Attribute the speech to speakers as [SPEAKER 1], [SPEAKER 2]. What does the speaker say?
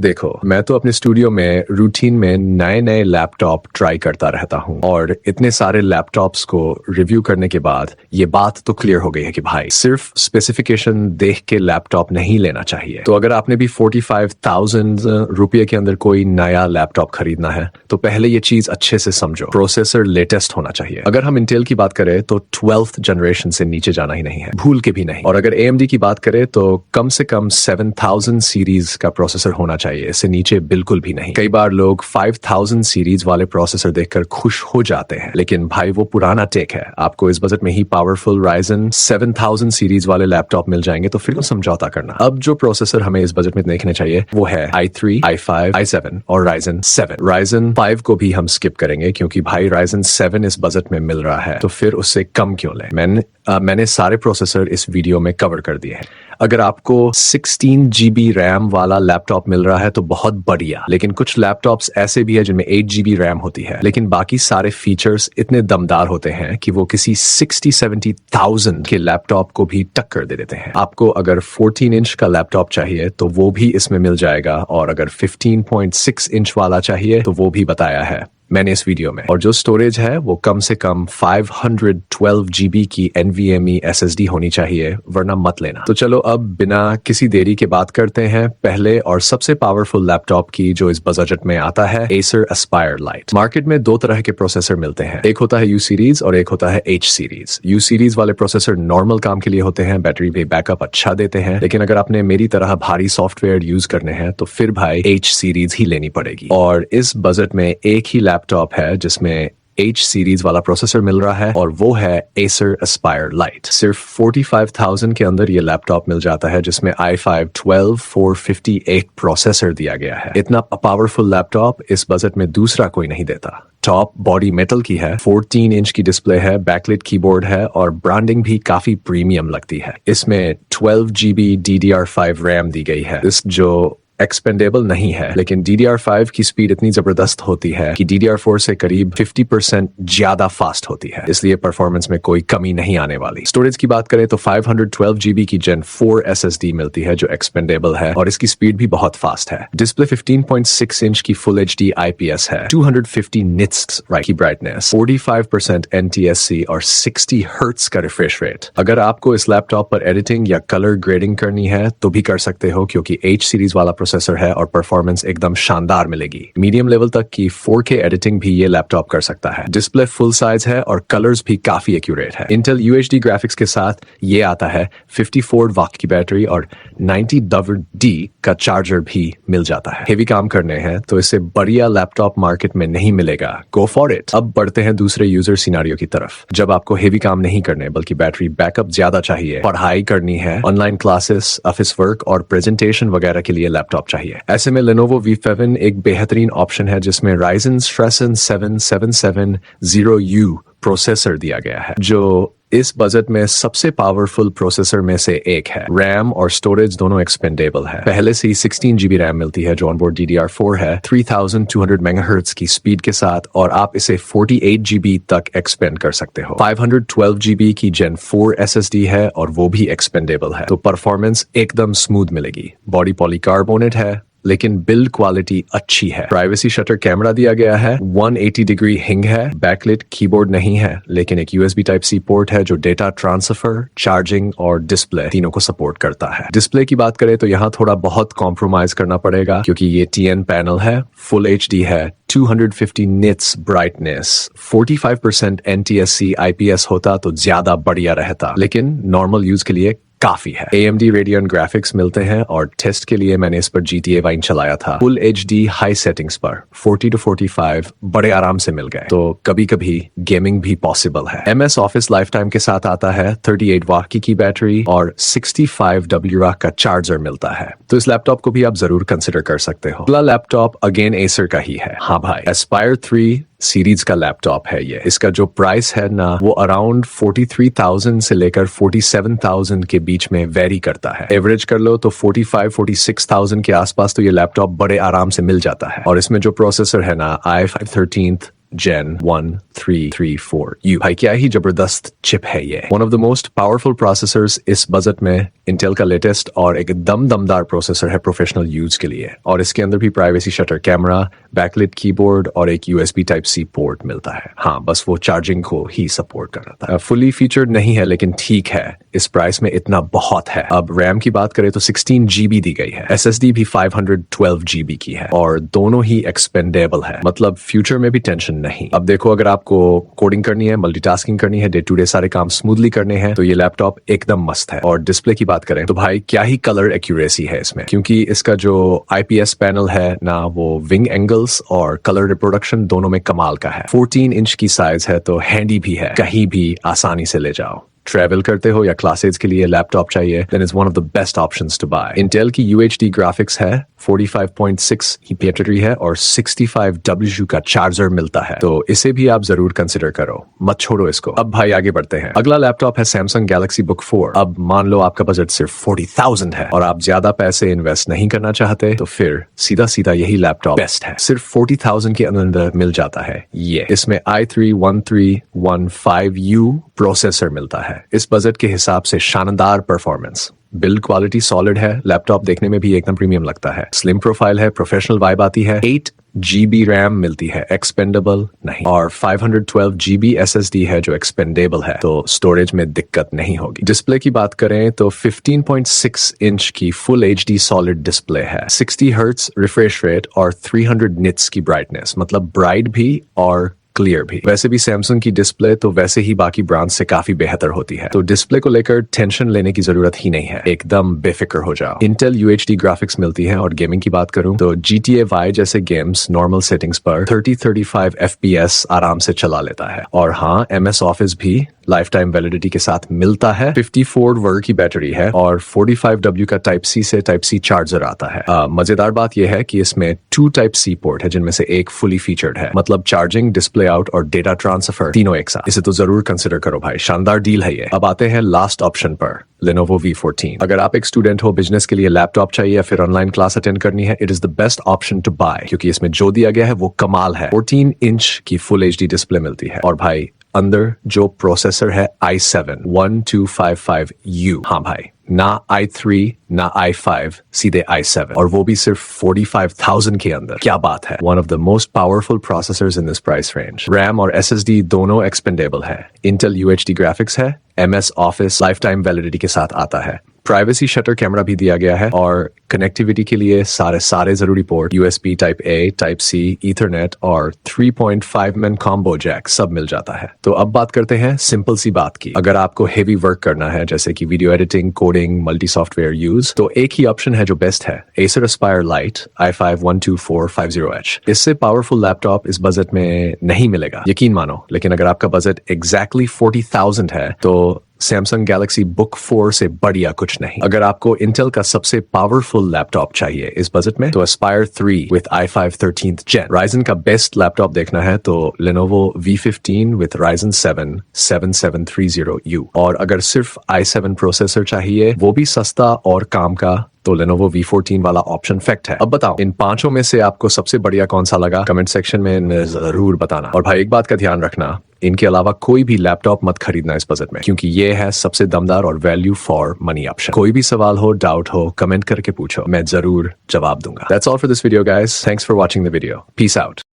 [SPEAKER 1] देखो, मैं तो अपने स्टूडियो में रूटीन में नए नए लैपटॉप ट्राई करता रहता हूँ और इतने सारे लैपटॉप्स को रिव्यू करने के बाद ये बात तो क्लियर हो गई है कि भाई सिर्फ स्पेसिफिकेशन देख के लैपटॉप नहीं लेना चाहिए। तो अगर आपने भी 45,000 रुपये के अंदर कोई नया लैपटॉप खरीदना है तो पहले ये चीज अच्छे से समझो, प्रोसेसर लेटेस्ट होना चाहिए। अगर हम इंटेल की बात करें तो 12th जनरेशन से नीचे जाना ही नहीं है, भूल के भी नहीं। और अगर AMD की बात करें तो कम से कम 7000 सीरीज का प्रोसेसर होना चाहिए, इससे नीचे बिल्कुल भी नहीं। कई बार लोग 5000 सीरीज वाले प्रोसेसर देखकर खुश हो जाते हैं, लेकिन भाई वो पुराना टेक है। आपको इस बजट में ही पावरफुल Ryzen 7000 सीरीज वाले लैपटॉप मिल जाएंगे, तो फिर समझौता करना। अब जो प्रोसेसर हमें इस बजट में देखने चाहिए वो है i3, i5, i7 और Ryzen 7। Ryzen 5 को भी हम स्किप करेंगे क्योंकि भाई Ryzen 7 इस बजट में मिल रहा है, तो फिर उससे कम क्यों लें। मैंने सारे प्रोसेसर इस वीडियो में कवर कर दिए हैं। अगर आपको 16 GB रैम वाला लैपटॉप मिल रहा है तो बहुत बढ़िया, लेकिन कुछ लैपटॉप्स ऐसे भी है जिनमें 8 GB रैम होती है, लेकिन बाकी सारे फीचर्स इतने दमदार होते हैं कि वो किसी 60-70,000 के लैपटॉप को भी टक्कर दे देते हैं। आपको अगर 14 इंच का लैपटॉप चाहिए तो वो भी इसमें मिल जाएगा, और अगर 15.6 इंच वाला चाहिए तो वो भी बताया है मैंने इस वीडियो में। और जो स्टोरेज है वो कम से कम 512 GB की NVMe SSD होनी चाहिए, वरना मत लेना। तो चलो अब बिना किसी देरी के बात करते हैं पहले और सबसे पावरफुल लैपटॉप की जो इस बजट में आता है, Acer Aspire Lite। मार्केट में दो तरह के प्रोसेसर मिलते हैं, एक होता है U सीरीज और एक होता है H सीरीज। U सीरीज वाले प्रोसेसर नॉर्मल काम के लिए होते हैं, बैटरी पे बैकअप अच्छा देते हैं, लेकिन अगर आपने मेरी तरह भारी सॉफ्टवेयर यूज करने हैं तो फिर भाई H सीरीज ही लेनी पड़ेगी। और इस बजट में एक ही लैपटॉप है जिसमें H सीरीज वाला प्रोसेसर मिल रहा है, और वो है Acer Aspire Lite। सिर्फ 45,000 के अंदर ये लैपटॉप मिल जाता है जिसमें i5-12458 प्रोसेसर दिया गया है। इतना पावरफुल लैपटॉप इस बजट में दूसरा कोई नहीं देता। टॉप बॉडी मेटल की है, 14 इंच की डिस्प्ले है, बैकलिट कीबोर्ड है और ब्रांडिंग भी काफी प्रीमियम लगती है। इसमें 12 GB DDR5 रैम दी गई है, इस जो एक्सपेंडेबल नहीं है, लेकिन DDR5 की स्पीड इतनी जबरदस्त होती है कि DDR4 से करीब 50% ज्यादा फास्ट होती है, इसलिए परफॉर्मेंस में कोई कमी नहीं आने वाली। स्टोरेज की बात करें तो 512 GB की Gen 4 SSD मिलती है जो एक्सपेंडेबल है और इसकी स्पीड भी बहुत फास्ट है। डिस्प्ले 15.6 इंच की Full HD IPS है, 250 निट्स की ब्राइटनेस, 45% NTSC और 60 हर्ट्ज का रिफ्रेश रेट। अगर आपको इस लैपटॉप पर एडिटिंग या कलर ग्रेडिंग करनी है तो भी कर सकते हो, क्योंकि H सीरीज वाला प्रोसेसर है और परफॉर्मेंस एकदम शानदार मिलेगी। मीडियम लेवल तक की 4K एडिटिंग भी ये लैपटॉप कर सकता है। डिस्प्ले फुल साइज है और कलर्स भी काफी एक्यूरेट है। इंटेल UHD ग्राफिक्स के साथ ये आता है, 54 वाट की बैटरी और 90WD का चार्जर भी मिल जाता है। हेवी काम करने हैं तो इससे बढ़िया लैपटॉप मार्केट में नहीं मिलेगा, गो फॉर इट। अब बढ़ते हैं दूसरे यूजर सिनारियो की तरफ। जब आपको हेवी काम नहीं करने बल्कि बैटरी बैकअप ज्यादा चाहिए, पढ़ाई करनी है, ऑनलाइन क्लासेस, ऑफिस वर्क और प्रेजेंटेशन वगैरह के लिए लैपटॉप चाहिए, ऐसे में Lenovo V7 एक बेहतरीन ऑप्शन है जिसमें Ryzen Stresen 7770U प्रोसेसर दिया गया है, जो इस बजट में सबसे पावरफुल प्रोसेसर में से एक है। रैम और स्टोरेज दोनों एक्सपेंडेबल है। पहले से ही 16 GB रैम मिलती है जो ऑनबोर्ड DDR4 है, 3200 MHz की स्पीड के साथ, और आप इसे 48 GB तक एक्सपेंड कर सकते हो। 512 GB की Gen 4 SSD है और वो भी एक्सपेंडेबल है, तो परफॉर्मेंस एकदम स्मूथ मिलेगी। बॉडी पॉलीकार्बोनेट है लेकिन बिल्ड क्वालिटी अच्छी है। प्राइवेसी शटर कैमरा दिया गया है, 180 डिग्री हिंग है, बैकलिट कीबोर्ड नहीं है, लेकिन एक USB Type-C पोर्ट है जो डेटा ट्रांसफर, चार्जिंग और डिस्प्ले तीनों को सपोर्ट करता है। डिस्प्ले की बात करें तो यहाँ थोड़ा बहुत कॉम्प्रोमाइज करना पड़ेगा क्योंकि ये TN पैनल है, फुल HD है, 250 निट्स ब्राइटनेस, 45% NTSC IPS होता तो ज्यादा बढ़िया रहता, लेकिन नॉर्मल यूज के लिए काफी है। AMD Radeon ग्राफिक्स मिलते हैं और टेस्ट के लिए मैंने इस पर GTA Vine चलाया था। फुल HD हाई सेटिंग्स पर 40 to 45 बड़े आराम से मिल गए, तो कभी कभी गेमिंग भी पॉसिबल है। MS Office लाइफ टाइम के साथ आता है, 38 वाट की बैटरी और 65 WR का चार्जर मिलता है, तो इस लैपटॉप को भी आप जरूर कंसिडर कर सकते हो। अगला लैपटॉप अगेन Acer का ही है। हाँ भाई, Aspire 3 सीरीज का लैपटॉप है ये। इसका जो प्राइस है ना वो अराउंड 43,000 से लेकर 47,000 के बीच में वेरी करता है। एवरेज कर लो तो 45-46,000 के आसपास तो ये लैपटॉप बड़े आराम से मिल जाता है। और इसमें जो प्रोसेसर है ना i5 13th Gen 1334U। भाई क्या ही जबरदस्त चिप है ये। One of the most powerful processors इस बजट में इंटेल का लेटेस्ट और एक दमदार प्रोसेसर है प्रोफेशनल यूज के लिए, और इसके अंदर भी privacy shutter camera, backlit keyboard और एक USB Type-C पोर्ट मिलता है। हाँ, बस वो चार्जिंग को ही सपोर्ट कर रहा था। फुली फीचर्ड नहीं है लेकिन ठीक है, इस प्राइस में इतना बहुत है। अब रैम की बात करें तो 16 GB दी गई है, SSD भी 512 GB की है और दोनों ही एक्सपेंडेबल है, मतलब फ्यूचर में भी टेंशन नहीं। अब देखो, अगर आपको कोडिंग करनी है, मल्टीटास्किंग करनी है, डे टू डे सारे काम स्मूथली करने हैं, तो ये लैपटॉप एकदम मस्त है। और डिस्प्ले की बात करें तो भाई क्या ही कलर एक्यूरेसी है इसमें, क्योंकि इसका जो IPS पैनल है ना, वो विंग एंगल्स और कलर रिप्रोडक्शन दोनों में कमाल का है। 14 इंच की साइज है तो हैंडी भी है, कहीं भी आसानी से ले जाओ। ट्रैवल करते हो या क्लासेज के लिए लैपटॉप चाहिए, then is one of the best options to buy. Intel की UHD ग्राफिक्स है, 45.6 की बैटरी है और 65W का चार्जर मिलता है, तो इसे भी आप जरूर कंसिडर करो, मत छोड़ो इसको। अब भाई आगे बढ़ते हैं। अगला लैपटॉप है Samsung Galaxy Book 4। अब मान लो आपका बजट सिर्फ 40,000 है और आप ज्यादा पैसे इन्वेस्ट नहीं करना चाहते, तो फिर सीधा सीधा यही लैपटॉप बेस्ट है। सिर्फ 40,000 के अंदर मिल जाता है ये। इसमें i3-1315U प्रोसेसर मिलता है। इस बजट के हिसाब से शानदार परफॉर्मेंस, बिल्ड क्वालिटी सॉलिड है, लैपटॉप देखने में भी एकदम प्रीमियम लगता है, स्लिम प्रोफाइल है, प्रोफेशनल वाइब आती है, 8 GB रैम मिलती है, एक्सपेंडेबल नहीं, और 512 GB SSD है जो एक्सपेंडेबल है, तो स्टोरेज में दिक्कत नहीं होगी। डिस्प्ले की बात करें तो 15.6 इंच की फुल HD सॉलिड डिस्प्ले है, 60 हर्ट्ज रिफ्रेश रेट और 300 निट्स की ब्राइटनेस, मतलब ब्राइट भी और क्लियर भी। वैसे भी सैमसंग की डिस्प्ले तो वैसे ही बाकी ब्रांड से काफी बेहतर होती है, तो डिस्प्ले को लेकर टेंशन लेने की जरूरत ही नहीं है, एकदम बेफिक्र हो जाओ। इंटेल UHD ग्राफिक्स मिलती है, और गेमिंग की बात करूं तो GTA Y जैसे गेम्स नॉर्मल सेटिंग्स पर 30-35 FPS आराम से चला लेता है। और हाँ, MS Office भी लाइफ टाइम वैलिडिटी के साथ मिलता है। 54W की बैटरी है और 45W का Type-C से Type-C चार्जर आता है। मजेदार बात यह है कि इसमें 2 Type-C पोर्ट है, जिनमें से एक फुली फीचर्ड है, मतलब चार्जिंग, डिस्प्ले आउट और डेटा ट्रांसफर तीनों एक साथ। इसे तो जरूर कंसिडर करो भाई, शानदार डील है ये। अब आते हैं लास्ट ऑप्शन पर, Lenovo V14। अगर आप एक स्टूडेंट हो, बिजनेस के लिए लैपटॉप चाहिए या फिर ऑनलाइन क्लास अटेंड करनी है, it is the best option to buy, क्योंकि इसमें जो दिया गया है वो कमाल है। 14 इंच की फुल HD डिस्प्ले मिलती है, और भाई अंदर जो प्रोसेसर है i7-1255U। हाँ भाई, ना i3 ना i5, सीधे i7, और वो भी सिर्फ 45,000 के अंदर। क्या बात है, one of the most powerful processors in this price range. RAM और SSD दोनों एक्सपेंडेबल है, इंटेल UHD ग्राफिक्स है, MS Office life time validity के साथ आता है, प्राइवेसी शटर कैमरा भी दिया गया है, और कनेक्टिविटी के लिए सारे जरूरी port, USB Type-A, Type-C, Ethernet और 3.5mm कॉम्बो जैक सब मिल जाता है। तो अब बात करते हैं सिंपल सी बात की। अगर आपको हेवी वर्क करना है, जैसे कि video editing, coding, multi software use, तो एक ही ऑप्शन है जो बेस्ट है, Acer Aspire Lite i5-12450H। इससे पावरफुल लैपटॉप इस बजट में नहीं मिलेगा, यकीन मानो। लेकिन अगर आपका बजट एग्जैक्टली 40,000 है, तो Samsung Galaxy Book 4 से बढ़िया कुछ नहीं। अगर आपको इंटेल का सबसे पावरफुल लैपटॉप चाहिए इस बजट में, तो Aspire 3 with i5 13th Gen। Ryzen का बेस्ट लैपटॉप देखना है तो Lenovo V15 with Ryzen 7 7730U। और अगर सिर्फ i7 प्रोसेसर चाहिए, वो भी सस्ता और काम का, तो Lenovo V14 वाला ऑप्शन फैक्ट है। अब बताओ, इन पांचों में से आपको सबसे बढ़िया कौन सा लगा? कमेंट सेक्शन में जरूर बताना। और भाई एक बात का ध्यान रखना, इनके अलावा कोई भी लैपटॉप मत खरीदना इस बजट में, क्योंकि ये है सबसे दमदार और वैल्यू फॉर मनी ऑप्शन। कोई भी सवाल हो, डाउट हो, कमेंट करके पूछो, मैं जरूर जवाब दूंगा। That's all for this video guys. Thanks for watching the video. Peace out.